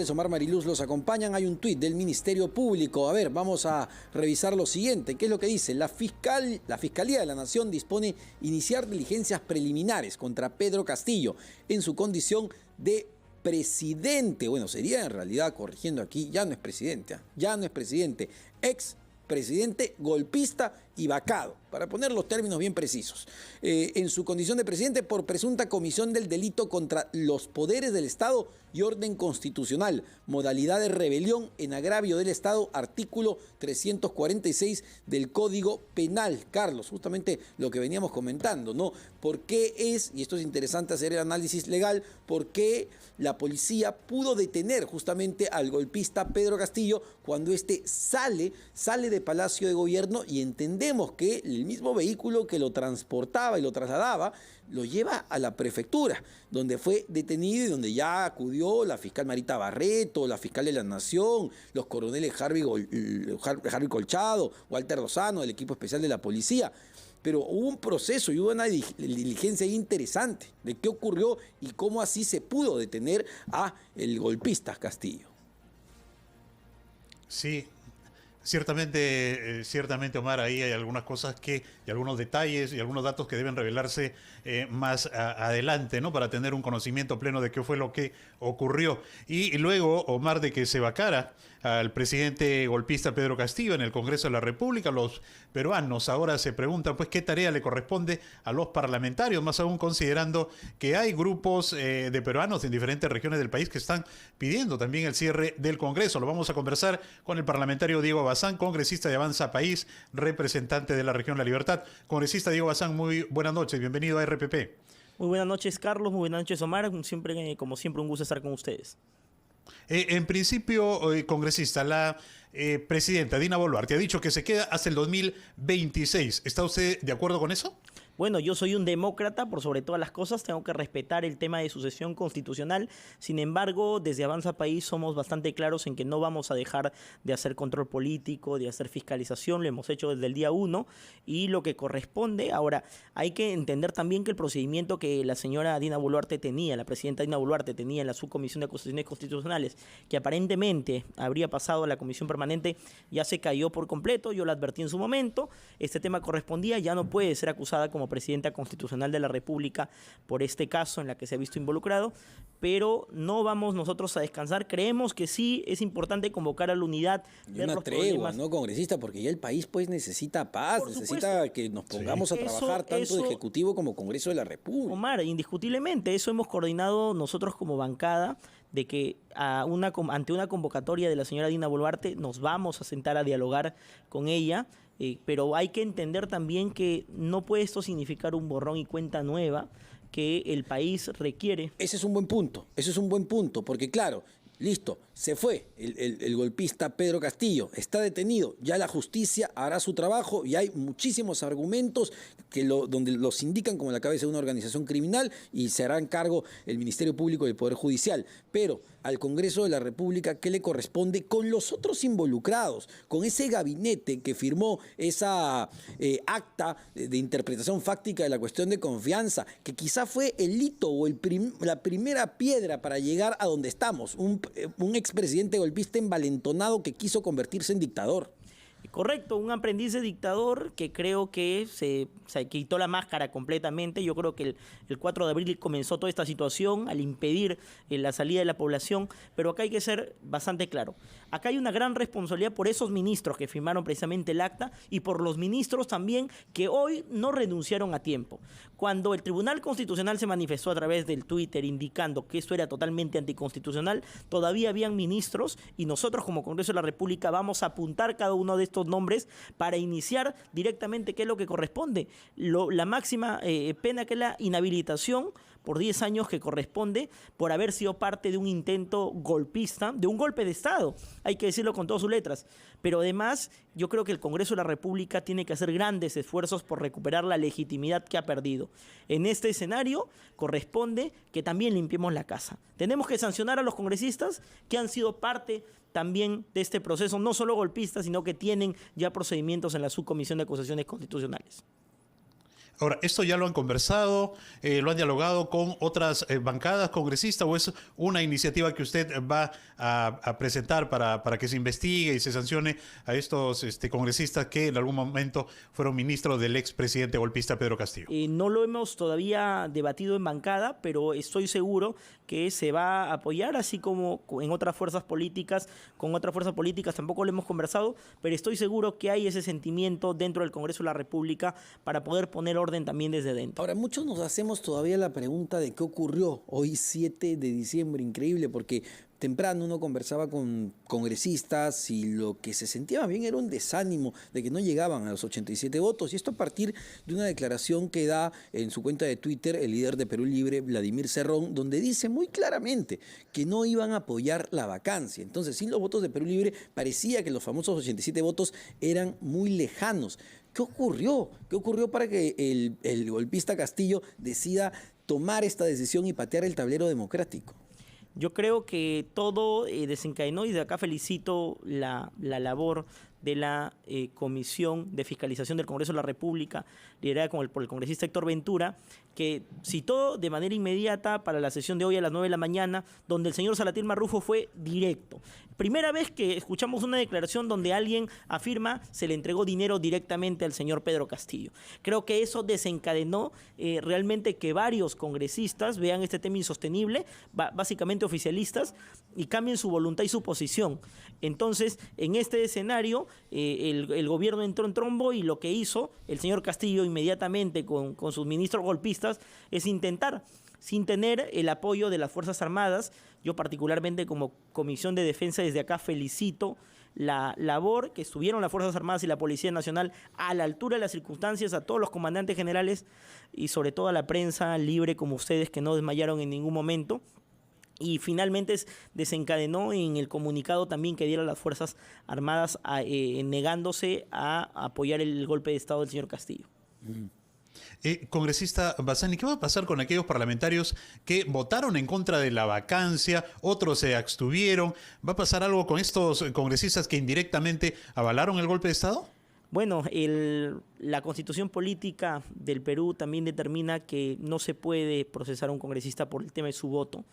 Omar Mariluz los acompañan. Hay un tuit del Ministerio Público. A ver, vamos a revisar lo siguiente. ¿Qué es lo que dice? La Fiscalía de la Nación dispone iniciar diligencias preliminares contra Pedro Castillo en su condición de presidente. Bueno, sería en realidad, corrigiendo aquí, ya no es presidente, ya no es presidente, ex presidente golpista y vacado, para poner los términos bien precisos, en su condición de presidente por presunta comisión del delito contra los poderes del Estado y orden constitucional, modalidad de rebelión en agravio del Estado, artículo 346 del Código Penal. Carlos, justamente lo que veníamos comentando, ¿no? ¿Por qué es, y esto es interesante hacer el análisis legal, por qué la policía pudo detener justamente al golpista Pedro Castillo cuando éste sale de Palacio de Gobierno y entendemos que el mismo vehículo que lo transportaba y lo trasladaba lo lleva a la prefectura, donde fue detenido y donde ya acudió la fiscal Marita Barreto, la fiscal de la Nación, los coroneles Harvey Colchado, Walter Lozano, del equipo especial de la policía. Pero hubo un proceso y hubo una diligencia interesante de qué ocurrió y cómo así se pudo detener a el golpista Castillo. Sí. Ciertamente, Omar, ahí hay algunas cosas y algunos detalles y algunos datos que deben revelarse más adelante, ¿no? Para tener un conocimiento pleno de qué fue lo que ocurrió. Y luego, Omar, de que se vacara al presidente golpista Pedro Castillo en el Congreso de la República, los peruanos ahora se preguntan, pues, qué tarea le corresponde a los parlamentarios, más aún considerando que hay grupos de peruanos en diferentes regiones del país que están pidiendo también el cierre del Congreso. Lo vamos a conversar con el parlamentario Diego Bazán, congresista de Avanza País, representante de la región La Libertad. Congresista Diego Bazán, muy buenas noches, bienvenido a RPP. Muy buenas noches, Carlos, muy buenas noches, Omar. Como siempre, un gusto estar con ustedes. En principio, congresista, la presidenta Dina Boluarte ha dicho que se queda hasta el 2026. ¿Está usted de acuerdo con eso? Bueno, yo soy un demócrata, por sobre todas las cosas, tengo que respetar el tema de sucesión constitucional. Sin embargo, desde Avanza País somos bastante claros en que no vamos a dejar de hacer control político, de hacer fiscalización, lo hemos hecho desde el día 1 y lo que corresponde. Ahora, hay que entender también que el procedimiento que la señora Dina Boluarte tenía, la presidenta Dina Boluarte tenía en la subcomisión de acusaciones constitucionales, que aparentemente habría pasado a la comisión permanente, ya se cayó por completo, yo lo advertí en su momento, este tema correspondía, ya no puede ser acusada como presidenta constitucional de la República por este caso en la que se ha visto involucrado, pero no vamos nosotros a descansar. Creemos que sí es importante convocar a la unidad. Y una tregua, ¿no, congresista? Porque ya el país pues necesita paz, necesita que nos pongamos a trabajar tanto de Ejecutivo como Congreso de la República. Omar, indiscutiblemente, eso hemos coordinado nosotros como bancada, de que ante una convocatoria de la señora Dina Boluarte nos vamos a sentar a dialogar con ella, pero hay que entender también que no puede esto significar un borrón y cuenta nueva que el país requiere. Ese es un buen punto, porque claro, listo, se fue el golpista Pedro Castillo, está detenido, ya la justicia hará su trabajo y hay muchísimos argumentos donde los indican como la cabeza de una organización criminal y se hará cargo el Ministerio Público y el Poder Judicial. Pero al Congreso de la República, ¿qué le corresponde con los otros involucrados? Con ese gabinete que firmó esa acta de interpretación fáctica de la cuestión de confianza, que quizá fue el hito o la primera piedra para llegar a donde estamos, un expresidente golpista envalentonado que quiso convertirse en dictador. Correcto, un aprendiz de dictador que creo que se quitó la máscara completamente. Yo creo que el 4 de abril comenzó toda esta situación al impedir la salida de la población, pero acá hay que ser bastante claro. Acá hay una gran responsabilidad por esos ministros que firmaron precisamente el acta y por los ministros también que hoy no renunciaron a tiempo. Cuando el Tribunal Constitucional se manifestó a través del Twitter indicando que esto era totalmente anticonstitucional, todavía habían ministros y nosotros como Congreso de la República vamos a apuntar cada uno de estos nombres para iniciar directamente qué es lo que corresponde. La máxima pena, que es la inhabilitación por 10 años, que corresponde por haber sido parte de un intento golpista, de un golpe de Estado, hay que decirlo con todas sus letras. Pero además, yo creo que el Congreso de la República tiene que hacer grandes esfuerzos por recuperar la legitimidad que ha perdido. En este escenario corresponde que también limpiemos la casa. Tenemos que sancionar a los congresistas que han sido parte también de este proceso, no solo golpistas, sino que tienen ya procedimientos en la subcomisión de acusaciones constitucionales. Ahora, ¿esto ya lo han conversado, lo han dialogado con otras bancadas congresistas o es una iniciativa que usted va a presentar para que se investigue y se sancione a estos congresistas que en algún momento fueron ministros del expresidente golpista Pedro Castillo? No lo hemos todavía debatido en bancada, pero estoy seguro que se va a apoyar, así como en otras fuerzas políticas. Con otras fuerzas políticas tampoco lo hemos conversado, pero estoy seguro que hay ese sentimiento dentro del Congreso de la República para poder poner orden también desde dentro. Ahora, muchos nos hacemos todavía la pregunta de qué ocurrió hoy 7 de diciembre, increíble, porque temprano uno conversaba con congresistas y lo que se sentía más bien era un desánimo de que no llegaban a los 87 votos. Y esto a partir de una declaración que da en su cuenta de Twitter el líder de Perú Libre, Vladimir Cerrón, donde dice muy claramente que no iban a apoyar la vacancia. Entonces, sin los votos de Perú Libre, parecía que los famosos 87 votos eran muy lejanos. ¿Qué ocurrió? ¿Qué ocurrió para que el golpista Castillo decida tomar esta decisión y patear el tablero democrático? Yo creo que todo desencadenó, y de acá felicito la labor de la Comisión de Fiscalización del Congreso de la República, liderada por el congresista Héctor Ventura, que citó de manera inmediata para la sesión de hoy a las 9 de la mañana, donde el señor Salatiel Marrufo fue directo. Primera vez que escuchamos una declaración donde alguien afirma se le entregó dinero directamente al señor Pedro Castillo. Creo que eso desencadenó realmente que varios congresistas vean este tema insostenible, básicamente oficialistas, y cambien su voluntad y su posición. Entonces, en este escenario, el gobierno entró en trombo y lo que hizo el señor Castillo inmediatamente con sus ministros golpistas es intentar, sin tener el apoyo de las Fuerzas Armadas. Yo particularmente como Comisión de Defensa desde acá felicito la labor que estuvieron las Fuerzas Armadas y la Policía Nacional a la altura de las circunstancias, a todos los comandantes generales y sobre todo a la prensa libre como ustedes que no desmayaron en ningún momento. Y finalmente desencadenó en el comunicado también que dieron las Fuerzas Armadas negándose a apoyar el golpe de Estado del señor Castillo. Congresista Bassani, ¿qué va a pasar con aquellos parlamentarios que votaron en contra de la vacancia, otros se abstuvieron? ¿Va a pasar algo con estos congresistas que indirectamente avalaron el golpe de Estado? Bueno, la Constitución Política del Perú también determina que no se puede procesar a un congresista por el tema de su voto.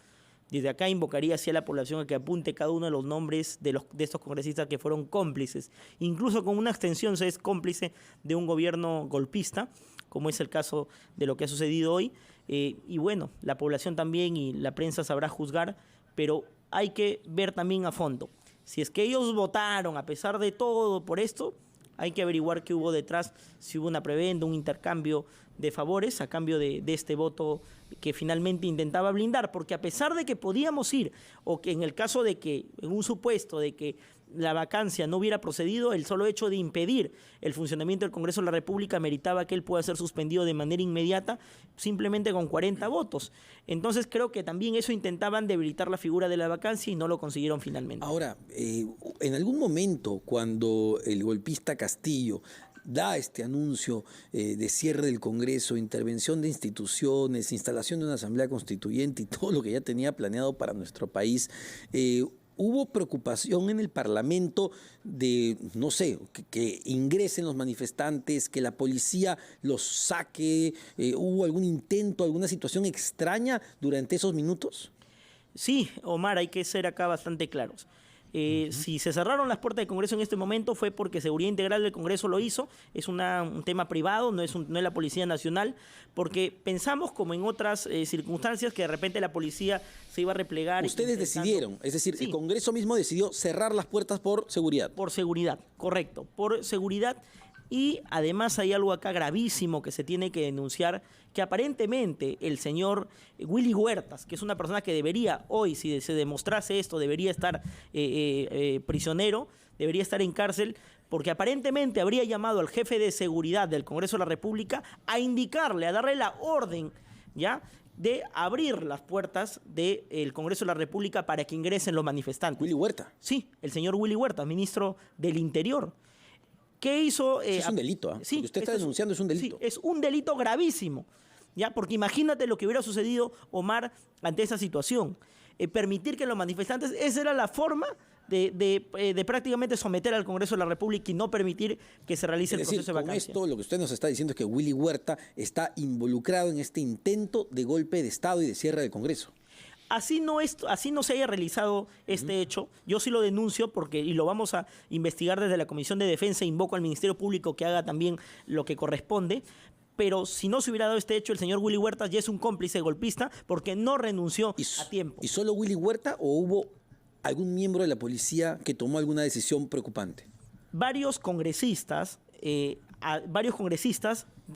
Desde acá invocaría hacia la población a que apunte cada uno de los nombres de estos congresistas que fueron cómplices. Incluso con una abstención se es cómplice de un gobierno golpista, como es el caso de lo que ha sucedido hoy. Y bueno, la población también y la prensa sabrá juzgar, pero hay que ver también a fondo. Si es que ellos votaron a pesar de todo por esto, hay que averiguar qué hubo detrás, si hubo una prebenda, un intercambio de favores a cambio de este voto que finalmente intentaba blindar, porque a pesar de que podíamos ir, o que en el caso de que, en un supuesto de que la vacancia no hubiera procedido, el solo hecho de impedir el funcionamiento del Congreso de la República meritaba que él pueda ser suspendido de manera inmediata, simplemente con 40 votos. Entonces creo que también eso intentaban debilitar la figura de la vacancia y no lo consiguieron finalmente. Ahora, en algún momento cuando el golpista Castillo da este anuncio de cierre del Congreso, intervención de instituciones, instalación de una asamblea constituyente y todo lo que ya tenía planeado para nuestro país, hubo preocupación en el Parlamento de, no sé, que ingresen los manifestantes, que la policía los saque. ¿Hubo algún intento, alguna situación extraña durante esos minutos? Sí, Omar, hay que ser acá bastante claros. Si se cerraron las puertas del Congreso en este momento fue porque Seguridad Integral del Congreso lo hizo. Es un tema privado, no es la Policía Nacional, porque pensamos, como en otras circunstancias, que de repente la policía se iba a replegar. Ustedes decidieron, es decir, sí, el Congreso mismo decidió cerrar las puertas por seguridad. Por seguridad, correcto, por seguridad. Y además hay algo acá gravísimo que se tiene que denunciar, que aparentemente el señor Willy Huertas, que es una persona que debería hoy, si se demostrase esto, debería estar prisionero, debería estar en cárcel, porque aparentemente habría llamado al jefe de seguridad del Congreso de la República a indicarle, a darle la orden, ¿ya?, de abrir las puertas del Congreso de la República para que ingresen los manifestantes. ¿Willy Huerta? Sí, el señor Willy Huertas, ministro del Interior. ¿Qué hizo? Es un delito, ¿eh? Sí, lo que usted está denunciando es un delito. Sí, es un delito gravísimo, ¿ya? Porque imagínate lo que hubiera sucedido, Omar, ante esa situación. Permitir que los manifestantes, esa era la forma de prácticamente someter al Congreso de la República y no permitir que se realice el proceso de con vacancia. esto lo que usted nos está diciendo es que Willy Huerta está involucrado en este intento de golpe de Estado y de cierre del Congreso. Así no se haya realizado este hecho, yo sí lo denuncio y lo vamos a investigar desde la Comisión de Defensa, invoco al Ministerio Público que haga también lo que corresponde, pero si no se hubiera dado este hecho, el señor Willy Huerta ya es un cómplice golpista porque no renunció a tiempo. ¿Y solo Willy Huerta o hubo algún miembro de la policía que tomó alguna decisión preocupante? Varios congresistas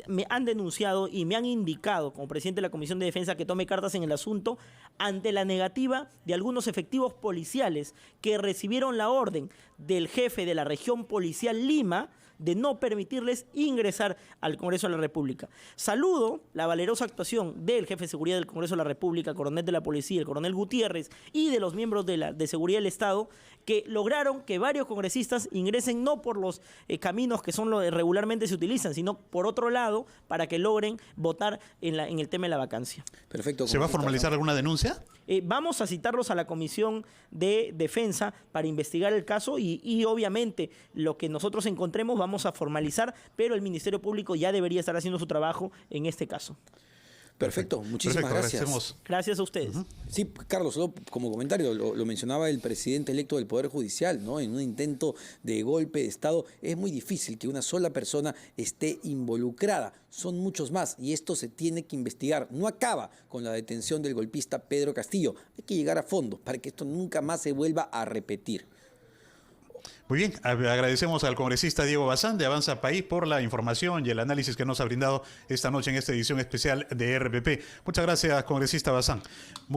me han denunciado y me han indicado como presidente de la Comisión de Defensa que tome cartas en el asunto ante la negativa de algunos efectivos policiales que recibieron la orden del jefe de la región policial Lima de no permitirles ingresar al Congreso de la República. Saludo la valerosa actuación del jefe de seguridad del Congreso de la República, coronel de la policía, el coronel Gutiérrez, y de los miembros de seguridad del Estado, que lograron que varios congresistas ingresen no por los caminos que son los que regularmente se utilizan, sino por otro lado, para que logren votar en el tema de la vacancia. Perfecto. ¿Se va a formalizar alguna denuncia? Vamos a citarlos a la Comisión de Defensa para investigar el caso y obviamente lo que nosotros encontremos vamos a formalizar, pero el Ministerio Público ya debería estar haciendo su trabajo en este caso. Perfecto, muchísimas gracias. Gracias a ustedes. Sí, Carlos, solo como comentario, lo mencionaba el presidente electo del Poder Judicial, ¿no? En un intento de golpe de Estado es muy difícil que una sola persona esté involucrada. Son muchos más y esto se tiene que investigar. No acaba con la detención del golpista Pedro Castillo. Hay que llegar a fondo para que esto nunca más se vuelva a repetir. Muy bien, agradecemos al congresista Diego Bazán de Avanza País por la información y el análisis que nos ha brindado esta noche en esta edición especial de RPP. Muchas gracias, congresista Bazán.